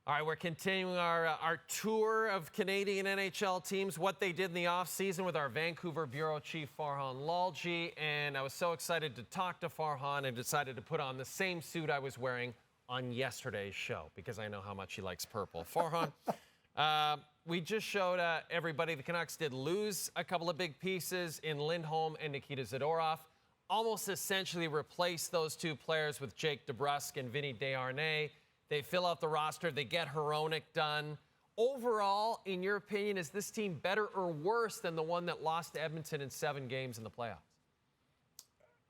All right, we're continuing our tour of Canadian NHL teams, what they did in the offseason with our Vancouver Bureau Chief, Farhan Lalji. And I was so excited to talk to Farhan and decided to put on the same suit I was wearing on yesterday's show because I know how much he likes purple. Farhan, we just showed everybody the Canucks did lose a couple of big pieces in Lindholm and Nikita Zadorov. Almost essentially replaced those two players with Jake DeBrusk and Vinny Desharnais. They fill out the roster. They get Hronek done. Overall, in your opinion, is this team better or worse than the one that lost to Edmonton in 7 games in the playoffs?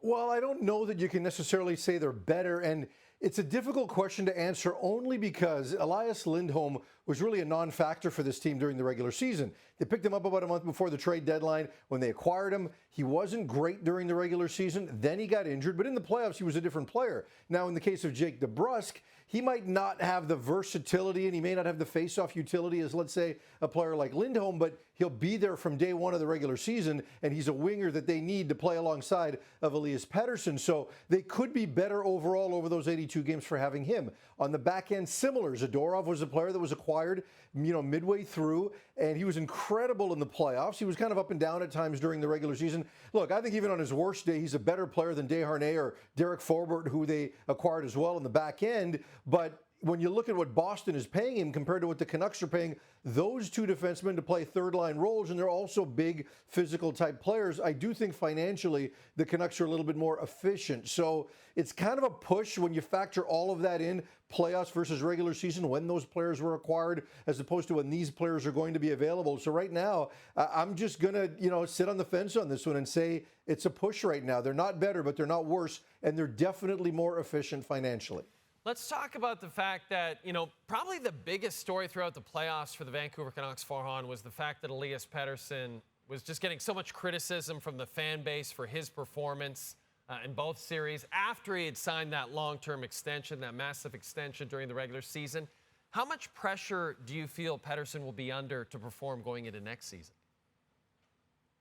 Well, I don't know that you can necessarily say they're better, and it's a difficult question to answer only because Elias Lindholm was really a non-factor for this team during the regular season. They picked him up about a month before the trade deadline. When they acquired him, he wasn't great during the regular season. Then he got injured, but in the playoffs, he was a different player. Now, in the case of Jake DeBrusk, he might not have the versatility and he may not have the face-off utility as, let's say, a player like Lindholm, but he'll be there from day one of the regular season, and he's a winger that they need to play alongside of Elias Pettersson. So they could be better overall over those 82 games for having him. On the back end, similar. Zadorov was a player that was acquired, midway through, and he was incredible in the playoffs. He was kind of up and down at times during the regular season. Look, I think even on his worst day, he's a better player than Desharnais or Derek Forbort, who they acquired as well in the back end. But when you look at what Boston is paying him compared to what the Canucks are paying those two defensemen to play third-line roles, and they're also big physical-type players, I do think financially the Canucks are a little bit more efficient. So it's kind of a push when you factor all of that in, playoffs versus regular season, when those players were acquired, as opposed to when these players are going to be available. So right now, I'm just going to, sit on the fence on this one and say it's a push right now. They're not better, but they're not worse, and they're definitely more efficient financially. Let's talk about the fact that, probably the biggest story throughout the playoffs for the Vancouver Canucks, Farhan, was the fact that Elias Pettersson was just getting so much criticism from the fan base for his performance in both series after he had signed that long-term extension, that massive extension during the regular season. How much pressure do you feel Pettersson will be under to perform going into next season?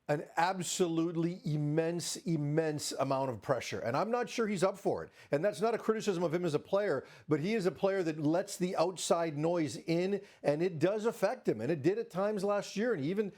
An absolutely immense amount of pressure. And I'm not sure he's up for it. And that's not a criticism of him as a player, but he is a player that lets the outside noise in, and it does affect him. And it did at times last year, and he even,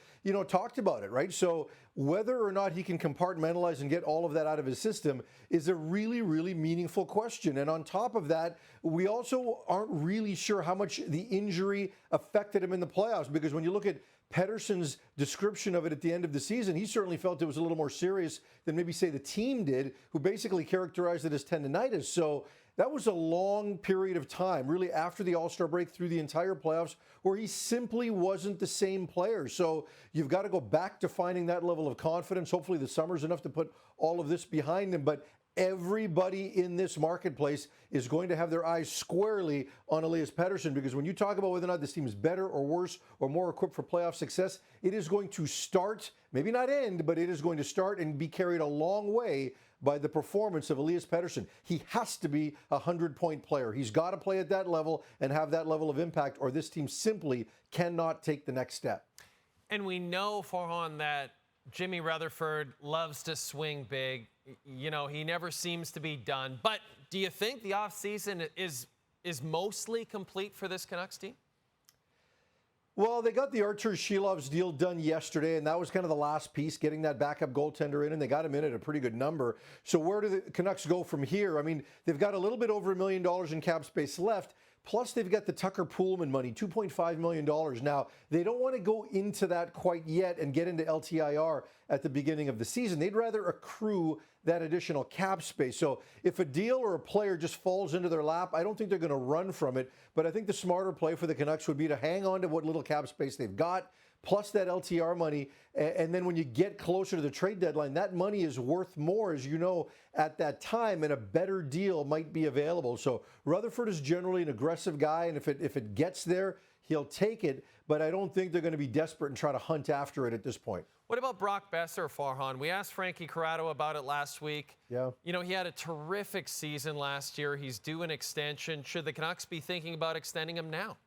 talked about it, right? So whether or not he can compartmentalize and get all of that out of his system is a really, really meaningful question. And on top of that, we also aren't really sure how much the injury affected him in the playoffs, because when you look at Pettersson's description of it at the end of the season, he certainly felt it was a little more serious than maybe, say, the team did, who basically characterized it as tendonitis. So that was a long period of time, really after the All-Star break through the entire playoffs, where he simply wasn't the same player. So you've got to go back to finding that level of confidence. Hopefully the summer's enough to put all of this behind him. But everybody in this marketplace is going to have their eyes squarely on Elias Pettersson, because when you talk about whether or not this team is better or worse or more equipped for playoff success, it is going to start, maybe not end, but it is going to start and be carried a long way by the performance of Elias Pettersson. He has to be a 100-point player. He's got to play at that level and have that level of impact, or this team simply cannot take the next step. And we know, Farhan, that Jimmy Rutherford loves to swing big. He never seems to be done. But do you think the offseason is mostly complete for this Canucks team? Well, they got the Artur Shilov's deal done yesterday, and that was kind of the last piece, getting that backup goaltender in, and they got him in at a pretty good number. So where do the Canucks go from here? I mean, they've got a little bit over $1 million in cap space left. Plus, they've got the Tucker Poolman money, $2.5 million. Now, they don't want to go into that quite yet and get into LTIR at the beginning of the season. They'd rather accrue that additional cap space. So if a deal or a player just falls into their lap, I don't think they're going to run from it. But I think the smarter play for the Canucks would be to hang on to what little cap space they've got, plus that LTR money. And then when you get closer to the trade deadline, that money is worth more, as you know, at that time, and a better deal might be available. So Rutherford is generally an aggressive guy, and if it gets there, he'll take it. But I don't think they're going to be desperate and try to hunt after it at this point. What about Brock Boeser, Farhan? We asked Frankie Corrado about it last week. Yeah. He had a terrific season last year. He's due an extension. Should the Canucks be thinking about extending him now?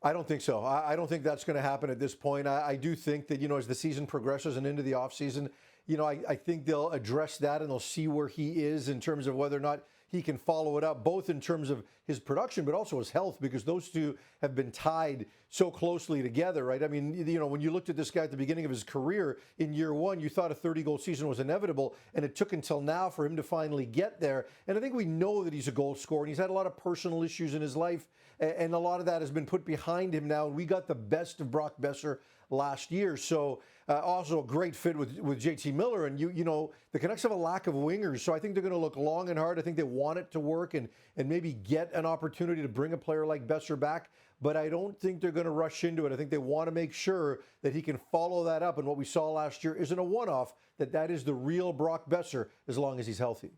I don't think so. I don't think that's going to happen at this point. I do think that, as the season progresses and into the offseason, I think they'll address that and they'll see where he is in terms of whether or not he can follow it up, both in terms of his production, but also his health, because those two have been tied so closely together, right? I mean, you know, when you looked at this guy at the beginning of his career in year one, you thought a 30-goal season was inevitable, and it took until now for him to finally get there. And I think we know that he's a goal scorer, and he's had a lot of personal issues in his life, and a lot of that has been put behind him now. And we got the best of Brock Boeser last year. So also a great fit with JT Miller. And you know, the Canucks have a lack of wingers, so I think they're going to look long and hard. I think they want it to work and maybe get an opportunity to bring a player like Boeser back. But I don't think they're going to rush into it. I think they want to make sure that he can follow that up. And what we saw last year isn't a one-off, that is the real Brock Boeser as long as he's healthy.